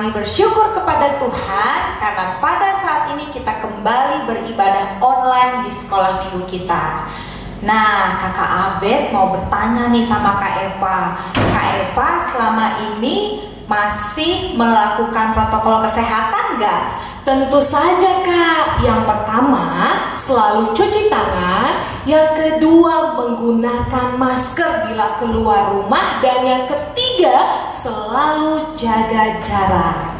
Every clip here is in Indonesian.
Kami bersyukur kepada Tuhan karena pada saat ini kita kembali beribadah online di sekolah minggu kita. Nah, Kakak Abed mau bertanya nih sama Kak Eva. Kak Eva selama ini masih melakukan protokol kesehatan nggak? Tentu saja Kak. Yang pertama, selalu cuci tangan. Yang kedua, menggunakan masker bila keluar rumah. Dan yang ketiga, selalu jaga jarak.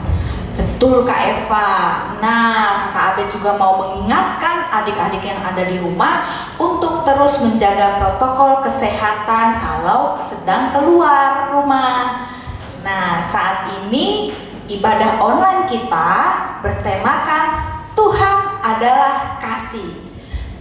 Betul Kak Eva. Nah, Kakak Abed juga mau mengingatkan adik-adik yang ada di rumah untuk terus menjaga protokol kesehatan kalau sedang keluar rumah. Nah, saat ini ibadah online kita bertemakan Tuhan adalah kasih.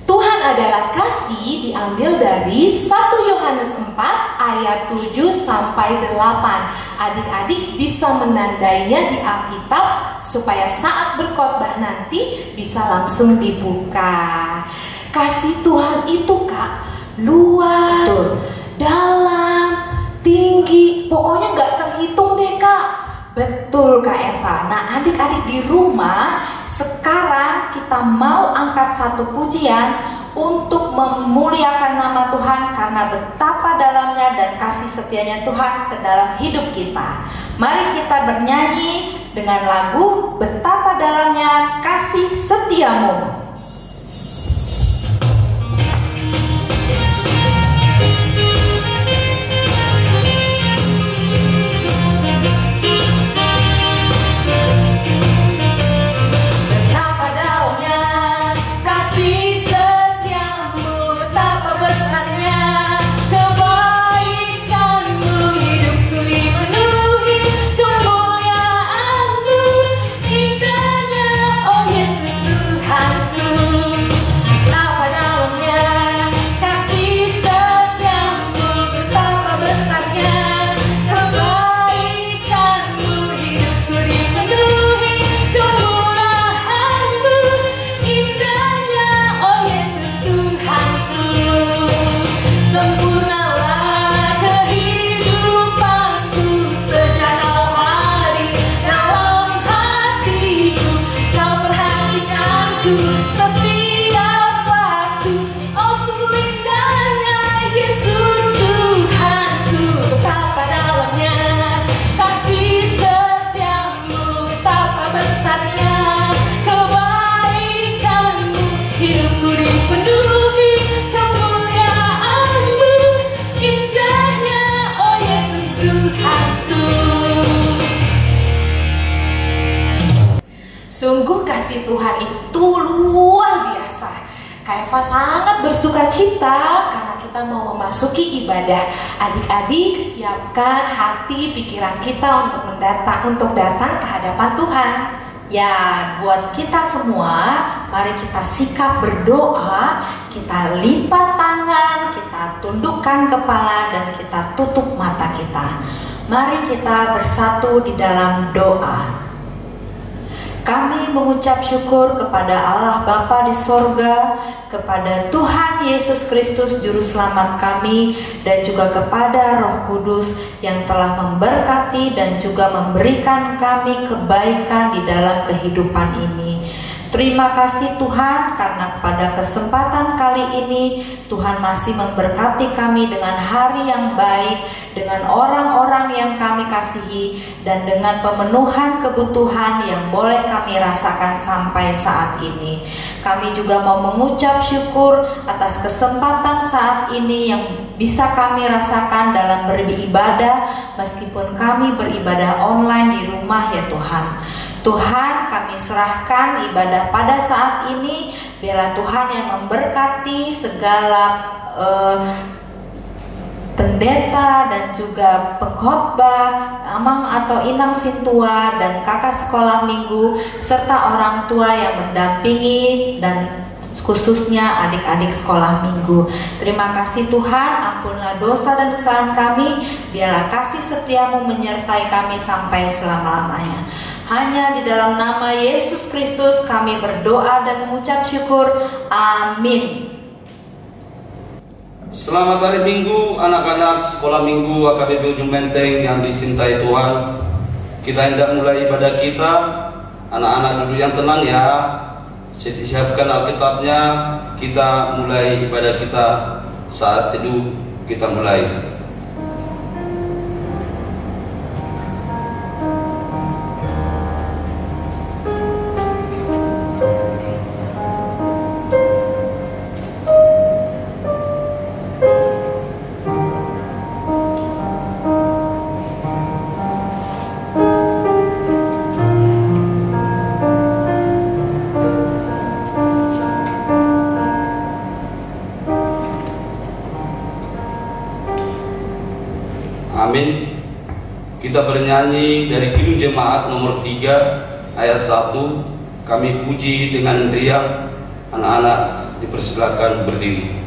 Tuhan adalah kasih diambil dari 1 Yohanes 4 ayat 7 sampai 8. Adik-adik bisa menandainya di Alkitab supaya saat berkhotbah nanti bisa langsung dibuka. Kasih Tuhan itu Kak luas, betul, dalam, tinggi, pokoknya gak terhitung deh Kak. Betul Kak Eva. Nah, adik-adik di rumah, sekarang kita mau angkat satu pujian untuk memuliakan nama Tuhan karena betapa dalamnya dan kasih setianya Tuhan ke dalam hidup kita. Mari kita bernyanyi dengan lagu Betapa Dalamnya Kasih Setiamu. Sungguh kasih Tuhan itu luar biasa. Kak Eva sangat bersuka cita karena kita mau memasuki ibadah. Adik-adik siapkan hati pikiran kita untuk datang ke hadapan Tuhan. Ya, buat kita semua, mari kita sikap berdoa, kita lipat tangan, kita tundukkan kepala dan kita tutup mata kita. Mari kita bersatu di dalam doa. Kami mengucap syukur kepada Allah Bapa di sorga, kepada Tuhan Yesus Kristus Juru Selamat kami, dan juga kepada Roh Kudus yang telah memberkati dan juga memberikan kami kebaikan di dalam kehidupan ini. Terima kasih Tuhan karena pada kesempatan kali ini Tuhan masih memberkati kami dengan hari yang baik, dengan orang-orang yang kami kasihi, dan dengan pemenuhan kebutuhan yang boleh kami rasakan sampai saat ini. Kami juga mau mengucap syukur atas kesempatan saat ini yang bisa kami rasakan dalam beribadah, meskipun kami beribadah online di rumah ya Tuhan. Tuhan, kami serahkan ibadah pada saat ini. Biarlah Tuhan yang memberkati segala pendeta dan juga pengkhotbah, Amang atau Inang Sintua dan kakak sekolah minggu, serta orang tua yang mendampingi dan khususnya adik-adik sekolah minggu. Terima kasih Tuhan, ampunlah dosa dan kesalahan kami. Biarlah kasih setiamu menyertai kami sampai selama-lamanya. Hanya di dalam nama Yesus Kristus kami berdoa dan mengucap syukur. Amin. Selamat hari Minggu anak-anak sekolah minggu AKBP Ujung Menteng yang dicintai Tuhan. kita hendak mulai ibadah kita. Anak-anak duduk yang tenang ya. Siapkan Alkitabnya. Kita mulai ibadah kita. Saat teduh kita mulai. Amin. Kita bernyanyi dari Kidung Jemaat nomor 3 ayat 1. Kami puji dengan riang. Anak-anak dipersilakan berdiri.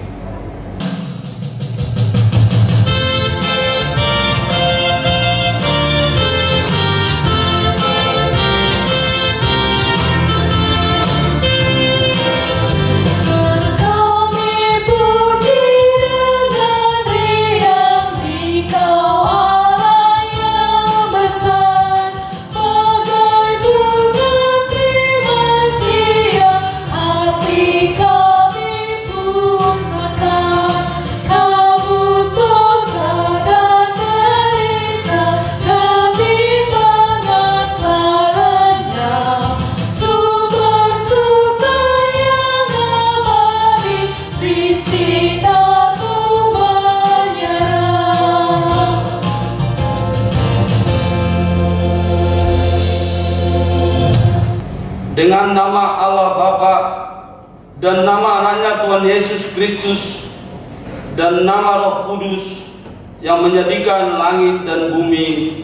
Dengan nama Allah Bapa dan nama anaknya Tuhan Yesus Kristus dan nama Roh Kudus yang menjadikan langit dan bumi.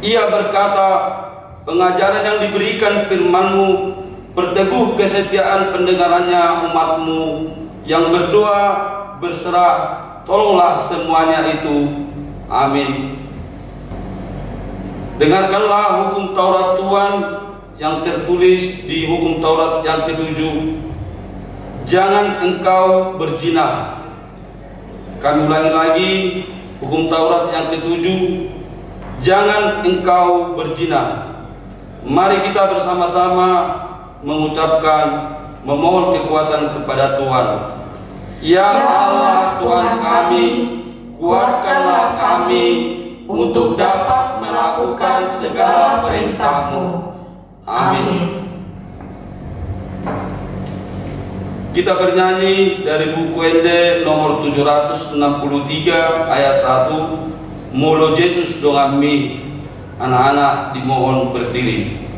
Ia berkata, pengajaran yang diberikan firman-Mu, perteguh kesetiaan pendengarannya umat-Mu yang berdoa, berserah, tolonglah semuanya itu. Amin. Dengarkanlah hukum Taurat Tuhan yang tertulis di hukum Taurat yang ke-7. Jangan engkau berzina. Kami ulangi lagi hukum Taurat yang ke-7. Jangan engkau berzina. Mari kita bersama-sama mengucapkan, memohon kekuatan kepada Tuhan. Ya Allah Tuhan kami, kuatkanlah kami untuk dapat melakukan segala perintah-Mu. Amin. Kita bernyanyi dari buku Ende nomor 763 ayat 1. Molo Yesus dongami. Anak-anak dimohon berdiri.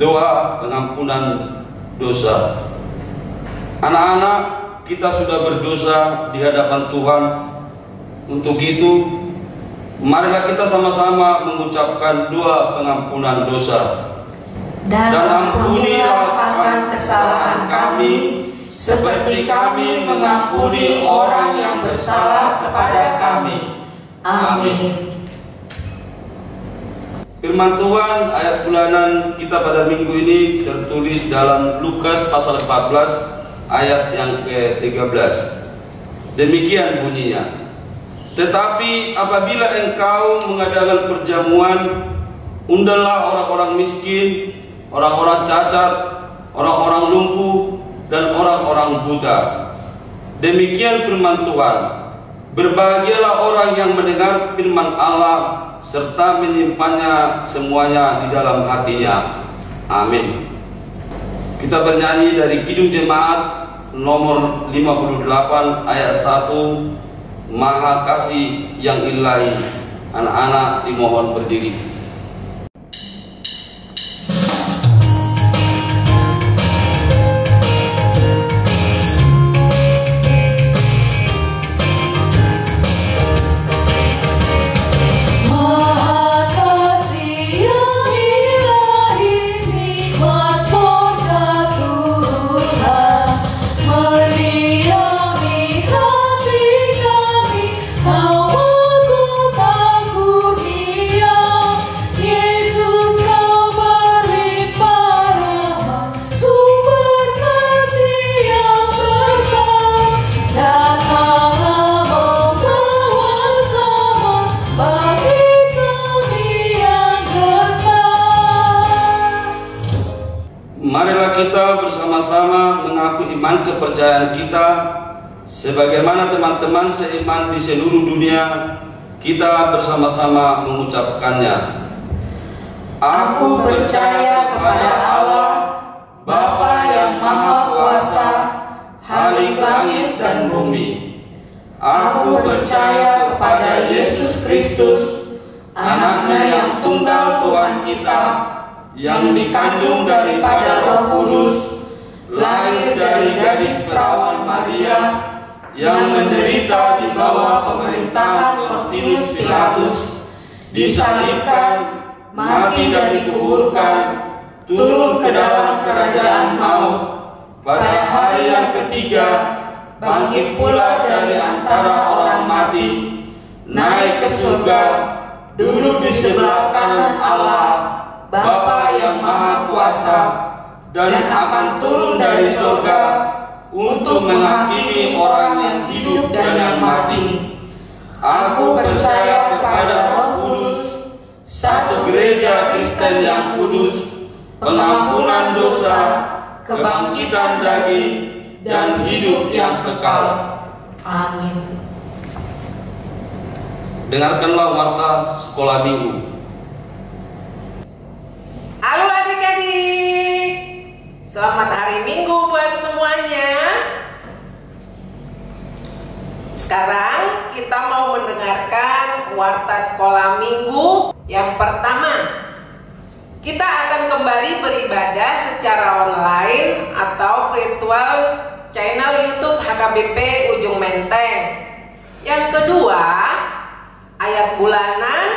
Doa pengampunan dosa. Anak-anak, kita sudah berdosa di hadapan Tuhan. Untuk itu, marilah kita sama-sama mengucapkan doa pengampunan dosa. Dan ampunilah akan kesalahan kami, seperti kami mengampuni orang yang bersalah kepada kami. Amin. Firman Tuhan ayat bulanan kita pada minggu ini tertulis dalam Lukas pasal 14 ayat yang ke-13. Demikian bunyinya. Tetapi apabila engkau mengadakan perjamuan, undanglah orang-orang miskin, orang-orang cacat, orang-orang lumpuh, dan orang-orang buta. Demikian firman Tuhan. Berbahagialah orang yang mendengar firman Allah serta menyimpannya semuanya di dalam hatinya. Amin. Kita bernyanyi dari Kidung Jemaat nomor 58 ayat 1, Maha Kasih yang Ilahi. Anak-anak dimohon berdiri. Marilah kita bersama-sama mengaku iman kepercayaan kita sebagaimana teman-teman seiman di seluruh dunia. Kita bersama-sama mengucapkannya. Aku percaya kepada Allah, Bapa yang Maha Kuasa, Khalik langit dan bumi. Aku percaya kepada Yesus Kristus, Anaknya yang tunggal Tuhan kita, yang dikandung daripada Roh Kudus, lahir dari gadis perawan Maria, yang menderita di bawah pemerintahan Pontius Pilatus, disalibkan, mati dan dikuburkan, turun ke dalam kerajaan maut, pada hari yang ketiga bangkit pula dari antara orang mati, naik ke surga, duduk di sebelah kanan Allah, Bapa yang Maha Kuasa, dan akan turun dari surga untuk menghakimi orang yang hidup dan yang mati. Aku percaya kepada Roh Kudus, satu gereja Kristen yang kudus, pengampunan dosa, kebangkitan daging, dan hidup yang kekal. Amin. Dengarkanlah warta sekolah minggu. Halo adik-adik, selamat hari Minggu buat semuanya. Sekarang kita mau mendengarkan warta sekolah minggu yang pertama. Kita akan kembali beribadah secara online atau virtual channel YouTube HKBP Ujung Menteng. Yang kedua, ayat bulanan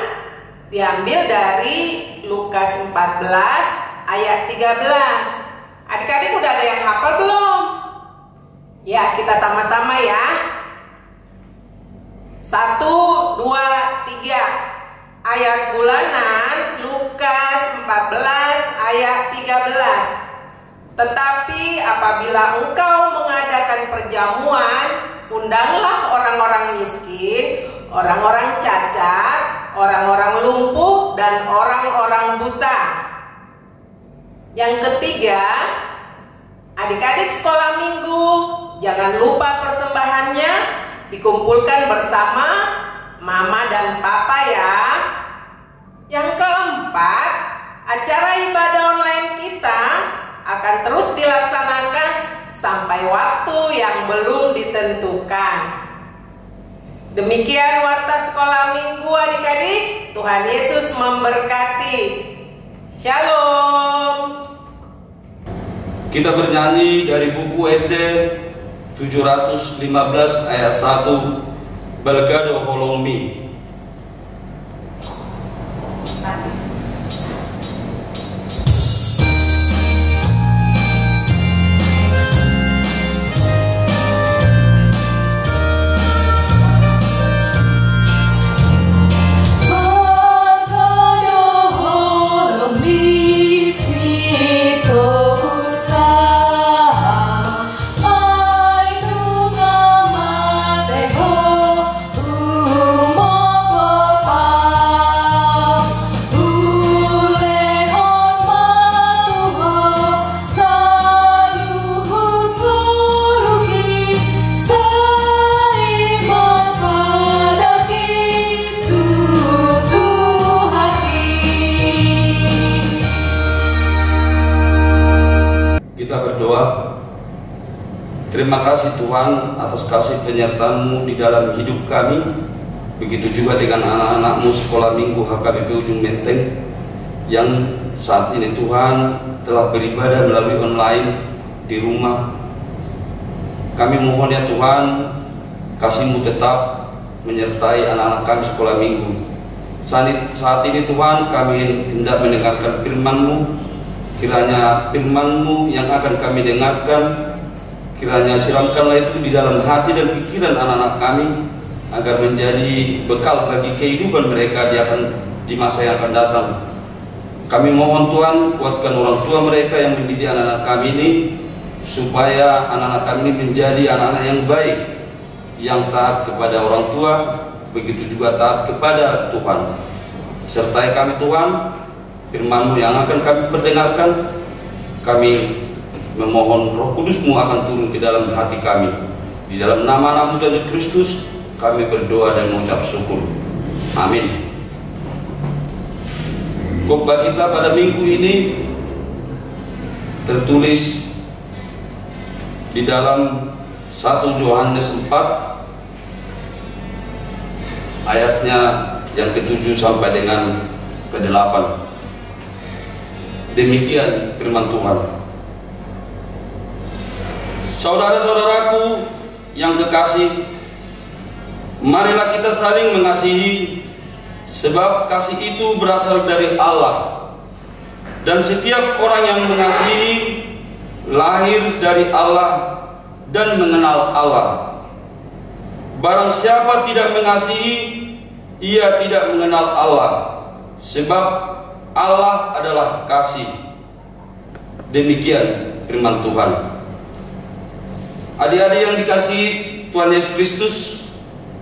diambil dari Lukas 14 ayat 13. Adik-adik udah ada yang hafal belum? Ya, kita sama-sama ya. 1, 2, 3. Ayat bulanan Lukas 14 ayat 13. Tetapi apabila engkau mengadakan perjamuan, undanglah orang-orang miskin, orang-orang cacat, orang-orang lumpuh, dan orang-orang buta. Yang ketiga, adik-adik sekolah minggu, jangan lupa persembahannya dikumpulkan bersama mama dan papa ya. Yang keempat, acara ibadah online kita akan terus dilaksanakan sampai waktu yang belum ditentukan. Demikian warta sekolah minggu adik-adik. Tuhan Yesus memberkati. Shalom. Kita bernyanyi dari buku NT 715 ayat 1, Belgado Holomi. Terima kasih Tuhan atas kasih penyertaan-Mu di dalam hidup kami. Begitu juga dengan anak-anak-Mu sekolah minggu HKBP Ujung Menteng yang saat ini Tuhan telah beribadah melalui online di rumah. Kami mohon ya Tuhan, kasih-Mu tetap menyertai anak-anak kami sekolah minggu. Saat ini Tuhan kami hendak mendengarkan firman-Mu. Kiranya firman-Mu yang akan kami dengarkan, kiranya siramkanlah itu di dalam hati dan pikiran anak-anak kami, agar menjadi bekal bagi kehidupan mereka di masa yang akan datang. Kami mohon Tuhan, kuatkan orang tua mereka yang mendidik anak-anak kami ini, supaya anak-anak kami ini menjadi anak-anak yang baik, yang taat kepada orang tua, begitu juga taat kepada Tuhan. Sertai kami Tuhan, firman-Mu yang akan kami perdengarkan, kami memohon Roh Kudus-Mu akan turun ke dalam hati kami. Di dalam nama Yesus Kristus kami berdoa dan mengucap syukur. Amin. Khotbah kita pada minggu ini tertulis di dalam 1 Yohanes 4 ayatnya yang ke-7 sampai dengan ke-8. Demikian firman Tuhan. Saudara-saudaraku yang kekasih, marilah kita saling mengasihi, sebab kasih itu berasal dari Allah. Dan setiap orang yang mengasihi lahir dari Allah dan mengenal Allah. Barang siapa tidak mengasihi, ia tidak mengenal Allah, sebab Allah adalah kasih. Demikian firman Tuhan. Adik-adik yang dikasihi Tuhan Yesus Kristus,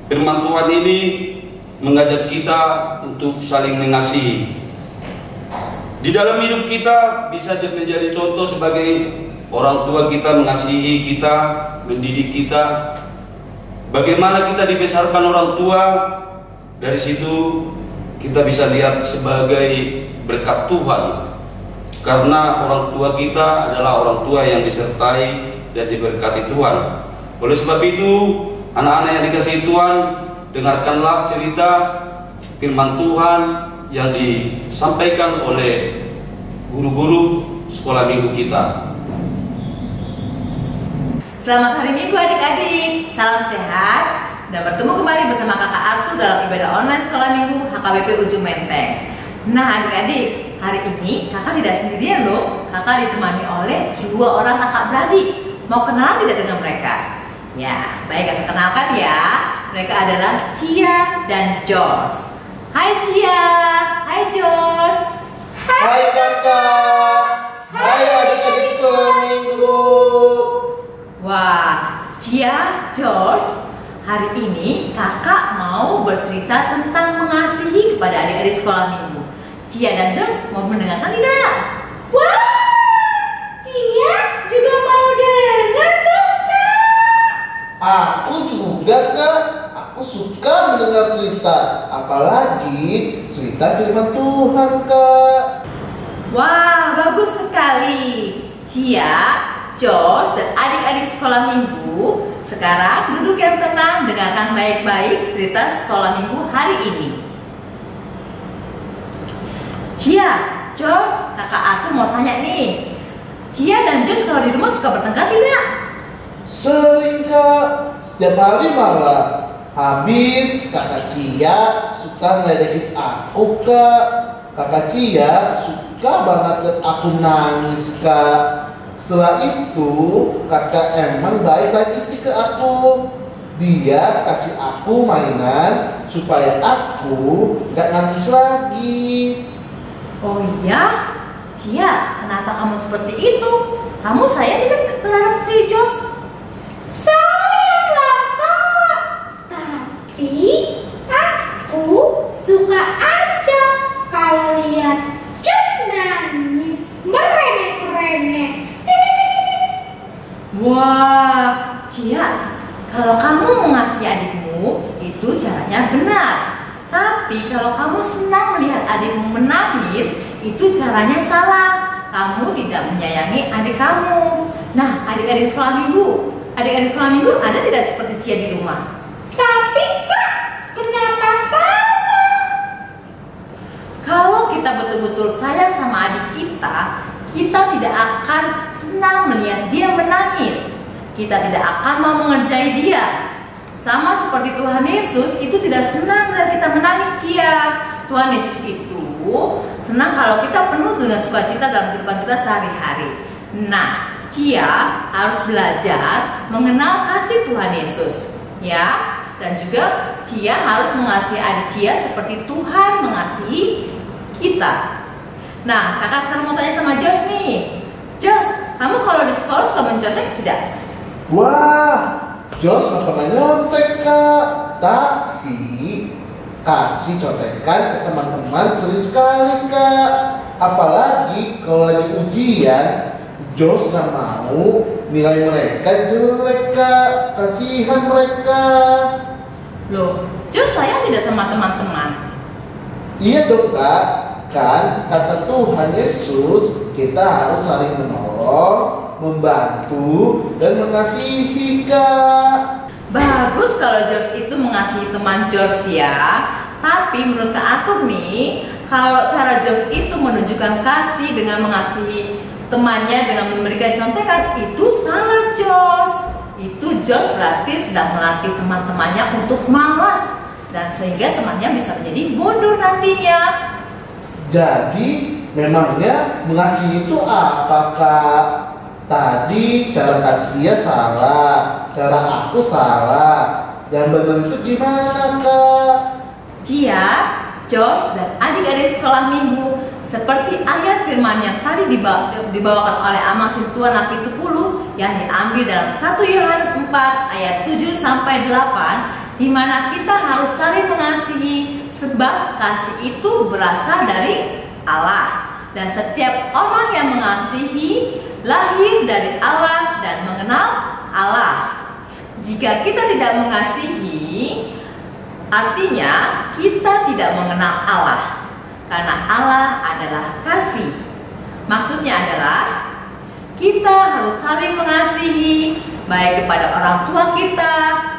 firman Tuhan ini mengajak kita untuk saling mengasihi. Di dalam hidup kita bisa menjadi contoh sebagai orang tua kita mengasihi kita, mendidik kita. Bagaimana kita dibesarkan orang tua, dari situ kita bisa lihat sebagai berkat Tuhan. Karena orang tua kita adalah orang tua yang disertai dan diberkati Tuhan. Oleh sebab itu, anak-anak yang dikasihi Tuhan, dengarkanlah cerita firman Tuhan yang disampaikan oleh guru-guru sekolah minggu kita. Selamat hari Minggu adik-adik, salam sehat dan bertemu kembali bersama Kakak Artu dalam ibadah online sekolah minggu HKBP Ujung Menteng. Nah adik-adik, hari ini kakak tidak sendirian loh. Kakak ditemani oleh 2 orang kakak beradik. Mau kenalan tidak dengan mereka? Ya, baik kakak kenalkan ya. Mereka adalah Cia dan George. Hai Cia, hai George. Hai kakak, hai adik-adik sekolah minggu. Wah, Cia, George, hari ini kakak mau bercerita tentang mengasihi kepada adik-adik sekolah minggu. Cia dan George mau mendengarkan tidak? Wah, Cia juga mau dengar kakak. Aku juga kak, aku suka mendengar cerita, apalagi cerita firman Tuhan kak. Wah, bagus sekali. Cia, George, dan adik-adik sekolah minggu, sekarang duduk yang tenang, dengarkan baik-baik cerita sekolah minggu hari ini. Cia, George, kakak Artu mau tanya nih. Cia dan George kalau di rumah suka bertengkar tidak? Sering kak, setiap hari malah. Habis kakak Cia suka ngeledekin aku kak. Kakak Cia suka banget liat aku nangis kak. Setelah itu kakak emang baik-baik isi ke aku. Dia kasih aku mainan supaya aku gak nangis lagi. Oh iya? Cia, kenapa kamu seperti itu? Kamu sayang tidak terhadap si George? Sayang lah kak, tapi aku suka aja kalau lihat Just nangis merengek-rengek. Wah, Cia, kalau kamu mengasihi adikmu, itu caranya benar. Tapi kalau kamu senang melihat adikmu menangis, itu caranya salah. Kamu tidak menyayangi adik kamu. Nah, adik-adik sekolah minggu, Adik-adik sekolah minggu ada tidak seperti Cia di rumah? Tapi Kak, kenapa salah? Kalau kita betul-betul sayang sama adik kita, kita tidak akan senang melihat dia menangis. Kita tidak akan mau mengerjai dia. Sama seperti Tuhan Yesus itu tidak senang melihat kita menangis, Cia. Tuhan Yesus itu senang kalau kita penuh dengan sukacita dalam kehidupan kita sehari-hari. Nah, Cia harus belajar mengenal kasih Tuhan Yesus, ya. Dan juga Cia harus mengasihi adik Cia seperti Tuhan mengasihi kita. Nah, kakak sekarang mau tanya sama Jos nih. Jos, kamu kalau di sekolah suka mencontek tidak? Wah, Jos nggak pernah nyontek Kak. Tapi kasih contekan ke teman-teman sering sekali Kak. Apalagi kalau lagi ujian, Jos nggak mau nilai mereka jelek Kak. Kasihan mereka. Loh, Jos sayang tidak sama teman-teman? Iya dong Kak. Kan kata Tuhan Yesus, kita harus saling menolong, membantu, dan mengasihi Kak. Bagus kalau Jos itu mengasihi teman Jos ya. Tapi menurut Kak Atur nih, kalau cara Jos itu menunjukkan kasih dengan mengasihi temannya dengan memberikan contekan, itu salah Jos. Itu Jos berarti sedang melatih teman-temannya untuk malas, dan sehingga temannya bisa menjadi bodoh nantinya. Jadi memangnya mengasihi itu apa Kak? Tadi cara kasihnya salah, cara aku salah. Yang benar itu gimana Kak? Cia, Jos, dan adik-adik sekolah minggu, seperti ayat firman yang tadi dibawakan oleh Amasin Tuan Napi Tukulu yang diambil dalam 1 Yohanes 4 ayat 7 sampai 8, di mana kita harus saling mengasihi sebab kasih itu berasal dari Allah, dan setiap orang yang mengasihi lahir dari Allah dan mengenal Allah. Jika kita tidak mengasihi, artinya kita tidak mengenal Allah, karena Allah adalah kasih. Maksudnya adalah kita harus saling mengasihi, baik kepada orang tua kita,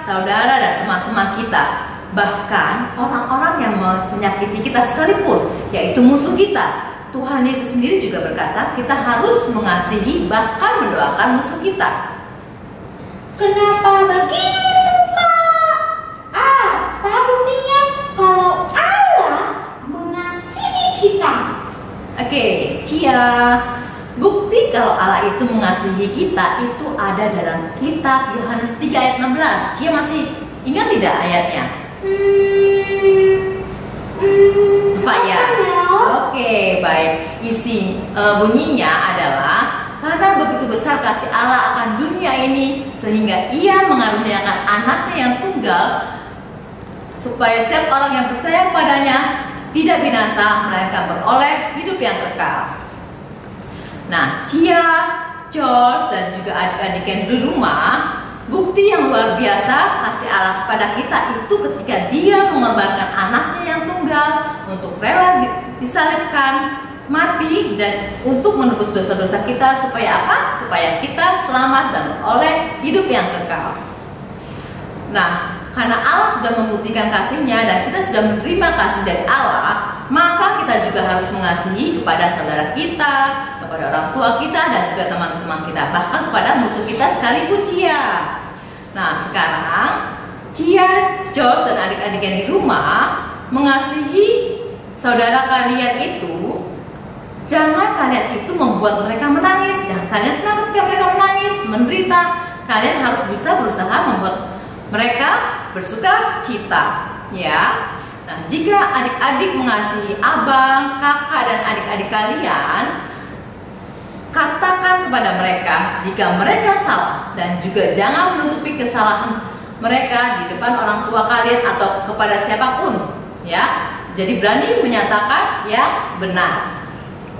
saudara, dan teman-teman kita. Bahkan orang-orang yang menyakiti kita sekalipun, yaitu musuh kita. Tuhan Yesus sendiri juga berkata, kita harus mengasihi, bahkan mendoakan musuh kita. Kenapa begitu Kak? Apa buktinya kalau Allah mengasihi kita? Oke, Cia. Bukti kalau Allah itu mengasihi kita itu ada dalam kitab Yohanes 3 ayat 16. Cia masih ingat tidak ayatnya? Lupa ya? Oke, baik. Isi bunyinya adalah, karena begitu besar kasih Allah akan dunia ini, sehingga Ia mengaruniakan anaknya yang tunggal, supaya setiap orang yang percaya padanya tidak binasa, melainkan beroleh hidup yang kekal. Nah, Cia, Jos, dan juga adik-adik yang di rumah, bukti yang luar biasa kasih Allah kepada kita itu ketika Dia mengorbankan anaknya yang tunggal untuk rela disalibkan, mati, dan untuk menebus dosa-dosa kita. Supaya apa? Supaya kita selamat dan oleh hidup yang kekal. Nah, karena Allah sudah membuktikan kasih-Nya dan kita sudah menerima kasih dari Allah, maka kita juga harus mengasihi kepada saudara kita, kepada orang tua kita, dan juga teman-teman kita, bahkan kepada musuh kita sekalipun, Cia. Nah, sekarang Cia, Jos, dan adik-adik yang di rumah mengasihi saudara kalian itu. Jangan kalian itu membuat mereka menangis. Jangan kalian senang ketika mereka menangis, menderita. Kalian harus bisa berusaha membuat mereka bersuka cita, ya. Nah, jika adik-adik mengasihi abang, kakak, dan adik-adik kalian, katakan kepada mereka jika mereka salah, dan juga jangan menutupi kesalahan mereka di depan orang tua kalian atau kepada siapapun, ya. Jadi berani menyatakan yang benar.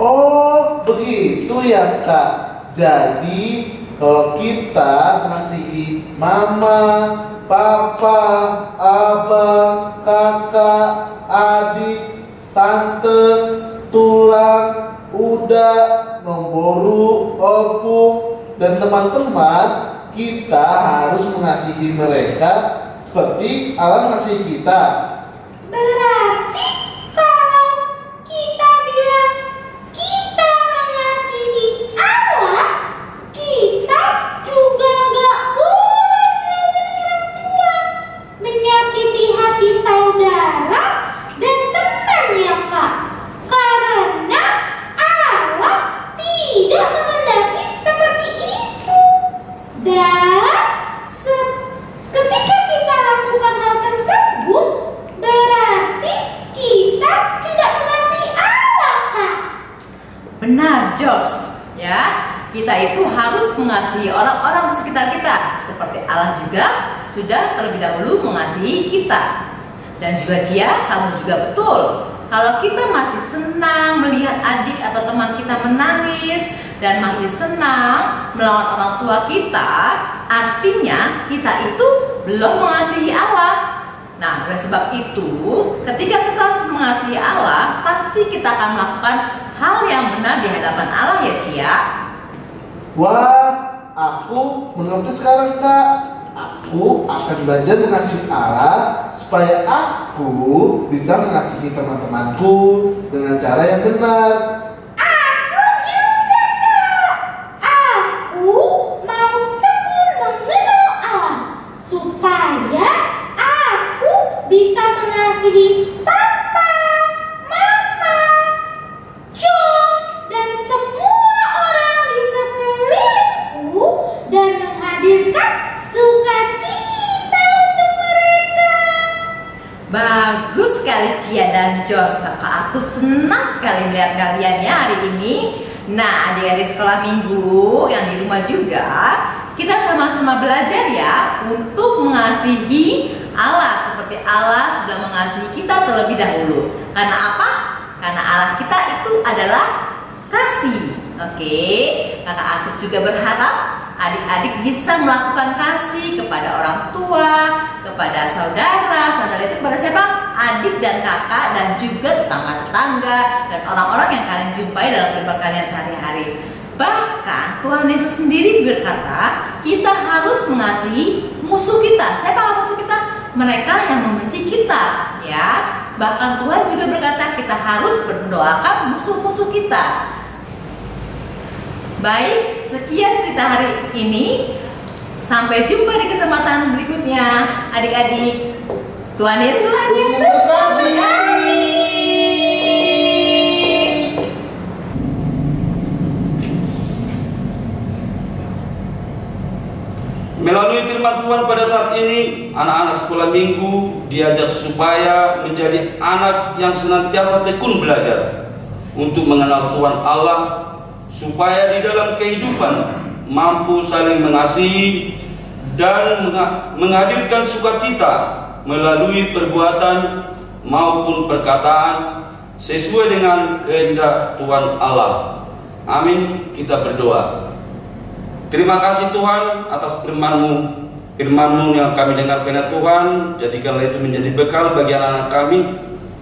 Oh, begitu ya Kak. Jadi kalau kita mengasihi mama, papa, abang, kakak, adik, tante, tulang, uda, nomboru, opung, dan teman-teman, kita harus mengasihi mereka seperti Allah mengasihi kita. Berarti kalau kita bilang kita mengasihi Allah, kita juga nggak boleh melawan orang tua, menyakiti hati saudara dan temannya, Kak. Karena Allah tidak menghendaki seperti itu. Dan ketika kita lakukan hal tersebut, berarti kita tidak mengasihi Allah, Kak. Benar, Jos. Ya, kita itu harus mengasihi orang-orang di sekitar kita, seperti Allah juga sudah terlebih dahulu mengasihi kita. Dan juga Cia, kamu juga betul. Kalau kita masih senang melihat adik atau teman kita menangis dan masih senang melawan orang tua kita, artinya kita itu belum mengasihi Allah. Nah, oleh sebab itu, ketika kita mengasihi Allah, pasti kita akan melakukan hal yang benar di hadapan Allah, ya Cia. Wah, aku mengerti sekarang, Kak. Aku akan belajar mengasihi Allah supaya aku bisa mengasihi teman-temanku dengan cara yang benar. Aku juga, Kak. Aku mau tekun mengenal Allah supaya aku bisa mengasihi Papa, Mama, Jos, dan semua orang di sekelilingku dan menghadirkan sukacita untuk mereka. Bagus sekali Cia dan Jos. Kakak aku senang sekali melihat kalian ya hari ini. Nah, adik-adik sekolah minggu yang di rumah juga, kita sama-sama belajar ya untuk mengasihi Allah seperti Allah sudah mengasihi kita terlebih dahulu. Karena apa? Karena Allah kita itu adalah kasih. Oke, kakak aku juga berharap adik-adik bisa melakukan kasih kepada orang tua, kepada saudara. Saudara itu kepada siapa? Adik dan kakak, dan juga tetangga-tetangga dan orang-orang yang kalian jumpai dalam kehidupan kalian sehari-hari. Bahkan Tuhan Yesus sendiri berkata, kita harus mengasihi musuh kita. Siapa musuh kita? Mereka yang membenci kita, ya. Bahkan Tuhan juga berkata, kita harus mendoakan musuh-musuh kita. Baik, sekian cerita hari ini. Sampai jumpa di kesempatan berikutnya, adik-adik. Tuhan Yesus memberkati. Melalui firman Tuhan pada saat ini, anak-anak sekolah minggu diajak supaya menjadi anak yang senantiasa tekun belajar untuk mengenal Tuhan Allah, supaya di dalam kehidupan mampu saling mengasihi dan menghadirkan sukacita melalui perbuatan maupun perkataan sesuai dengan kehendak Tuhan Allah. Amin. Kita berdoa. Terima kasih Tuhan atas firman-Mu yang kami dengarkan ya Tuhan. Jadikanlah itu menjadi bekal bagi anak-anak kami,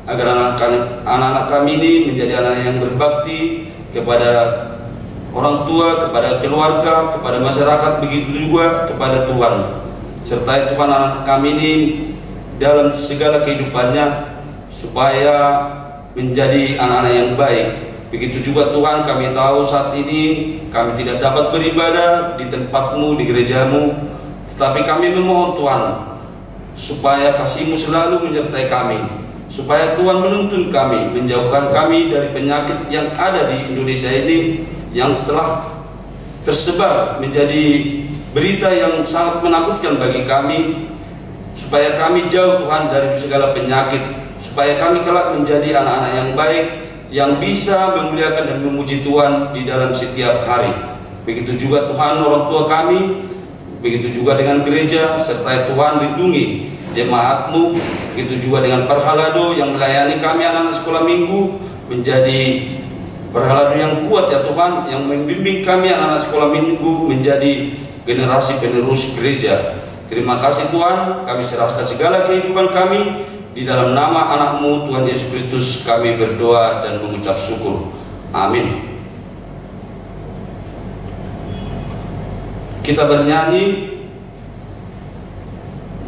agar anak-anak kami ini menjadi anak yang berbakti kepada orang tua, kepada keluarga, kepada masyarakat, begitu juga kepada Tuhan. Sertai Tuhan anak kami ini dalam segala kehidupannya, supaya menjadi anak-anak yang baik. Begitu juga Tuhan, kami tahu saat ini kami tidak dapat beribadah di tempat-Mu, di gereja-Mu, tetapi kami memohon Tuhan supaya kasih-Mu selalu menyertai kami, supaya Tuhan menuntun kami, menjauhkan kami dari penyakit yang ada di Indonesia ini, yang telah tersebar menjadi berita yang sangat menakutkan bagi kami, supaya kami jauh Tuhan dari segala penyakit, supaya kami kelak menjadi anak-anak yang baik, yang bisa memuliakan dan memuji Tuhan di dalam setiap hari. Begitu juga Tuhan orang tua kami, begitu juga dengan gereja, serta Tuhan lindungi jemaat-Mu, begitu juga dengan Perhalado yang melayani kami anak-anak sekolah minggu, menjadi Perhalado yang kuat ya Tuhan, yang membimbing kami anak-anak sekolah minggu menjadi generasi penerus gereja. Terima kasih Tuhan, kami serahkan segala kehidupan kami di dalam nama anak-Mu Tuhan Yesus Kristus, kami berdoa dan mengucap syukur. Amin. kita bernyanyi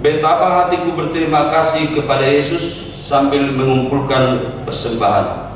betapa hatiku berterima kasih kepada Yesus sambil mengumpulkan persembahan.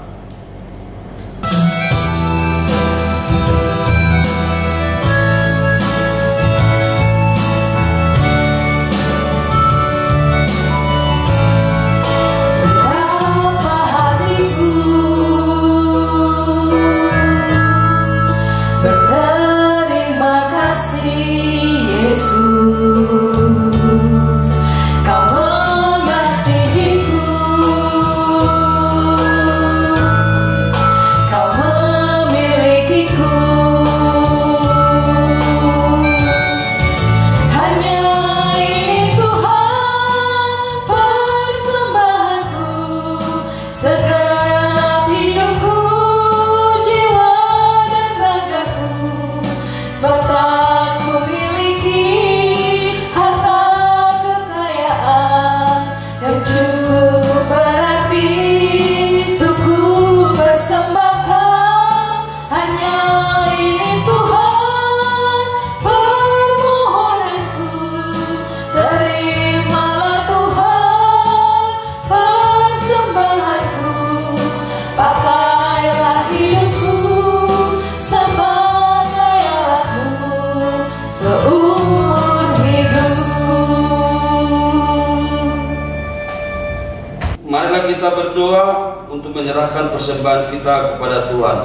Marilah kita berdoa untuk menyerahkan persembahan kita kepada Tuhan.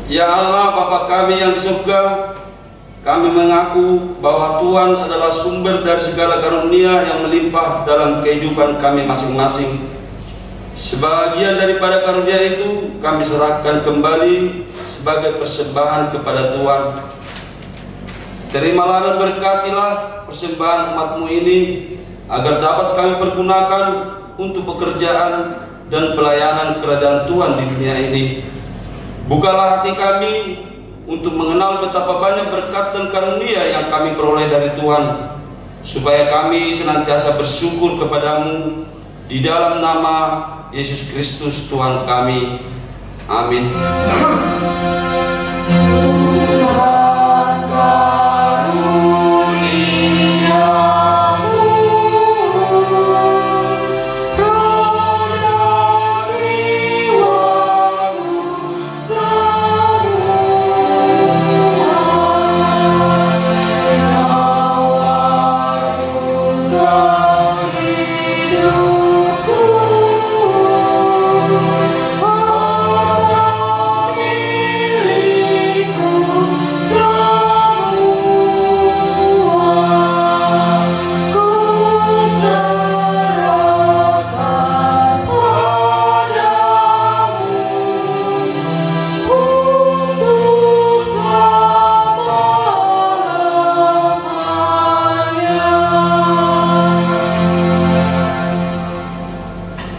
Ya Allah, Bapa kami yang di surga, kami mengaku bahwa Tuhan adalah sumber dari segala karunia yang melimpah dalam kehidupan kami masing-masing. Sebagian daripada karunia itu kami serahkan kembali sebagai persembahan kepada Tuhan. Terimalah dan berkatilah persembahan umat-Mu ini, agar dapat kami pergunakan untuk pekerjaan dan pelayanan kerajaan Tuhan di dunia ini. Bukalah hati kami untuk mengenal betapa banyak berkat dan karunia yang kami peroleh dari Tuhan, supaya kami senantiasa bersyukur kepadamu di dalam nama Yesus Kristus Tuhan kami. Amin.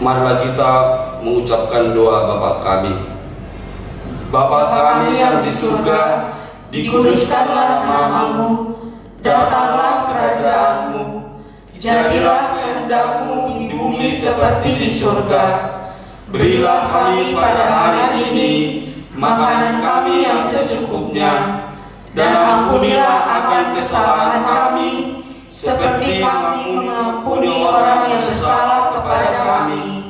Marilah kita mengucapkan doa Bapa kami. Bapa kami yang di surga, dikuduskanlah nama-Mu, datanglah kerajaan-Mu, jadilah kehendak-Mu di bumi seperti di surga. Berilah kami pada hari ini makanan kami yang secukupnya, dan ampunilah akan kesalahan kami, seperti kami mengampuni orang yang bersalah kepada kami.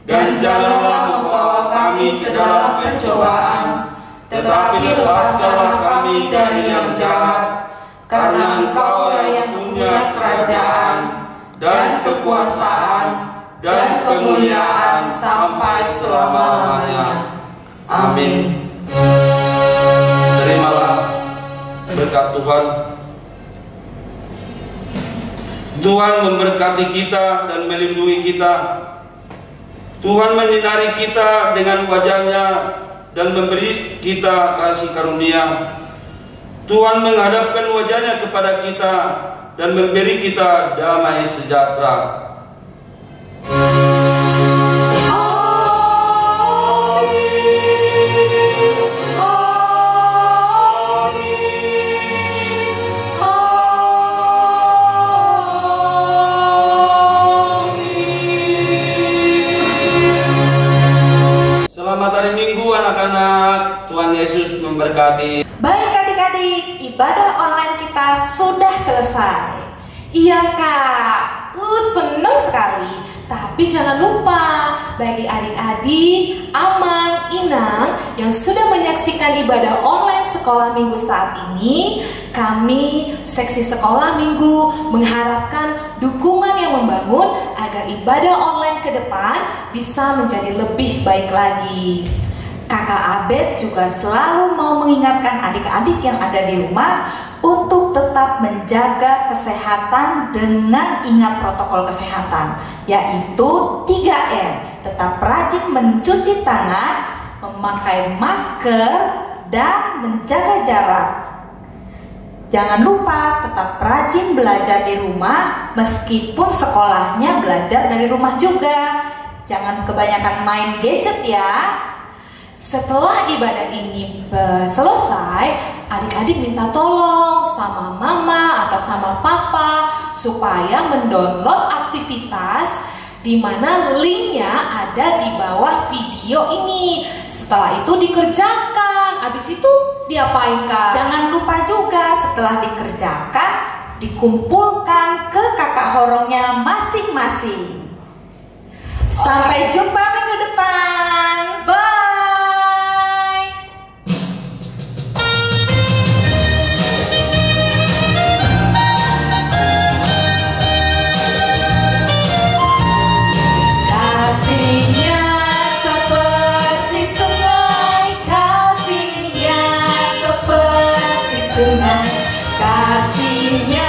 Dan janganlah membawa kami ke dalam pencobaan, tetapi lepaskanlah kami dari yang jahat, karena Engkau yang punya kerajaan, dan kekuasaan, dan kemuliaan sampai selama-lamanya. Amin. Terimalah berkat Tuhan. Tuhan memberkati kita dan melindungi kita. Tuhan menyinari kita dengan wajah-Nya dan memberi kita kasih karunia. Tuhan menghadapkan wajah-Nya kepada kita dan memberi kita damai sejahtera. Selamat hari Minggu anak-anak. Tuhan Yesus memberkati. Baik adik-adik, adik-adik, ibadah online kita sudah selesai. Iya Kak, senang sekali. Tapi jangan lupa, bagi adik-adik, Amang, Inang yang sudah menyaksikan ibadah online sekolah minggu saat ini, kami seksi sekolah minggu mengharapkan dukungan yang membangun agar ibadah online ke depan bisa menjadi lebih baik lagi. Kakak Abed juga selalu mau mengingatkan adik-adik yang ada di rumah untuk tetap menjaga kesehatan dengan ingat protokol kesehatan, yaitu 3M. Tetap rajin mencuci tangan, memakai masker, dan menjaga jarak. Jangan lupa tetap rajin belajar di rumah meskipun sekolahnya belajar dari rumah juga. Jangan kebanyakan main gadget ya. Setelah ibadah ini selesai, adik-adik minta tolong sama mama atau sama papa supaya mendownload aktivitas di mana linknya ada di bawah video ini. Setelah itu dikerjakan. Habis itu diapain Kak? Jangan lupa juga setelah dikerjakan dikumpulkan ke kakak horongnya masing-masing. Sampai jumpa minggu depan. Bye. Kasihnya seperti sungai, kasihnya seperti sungai, kasihnya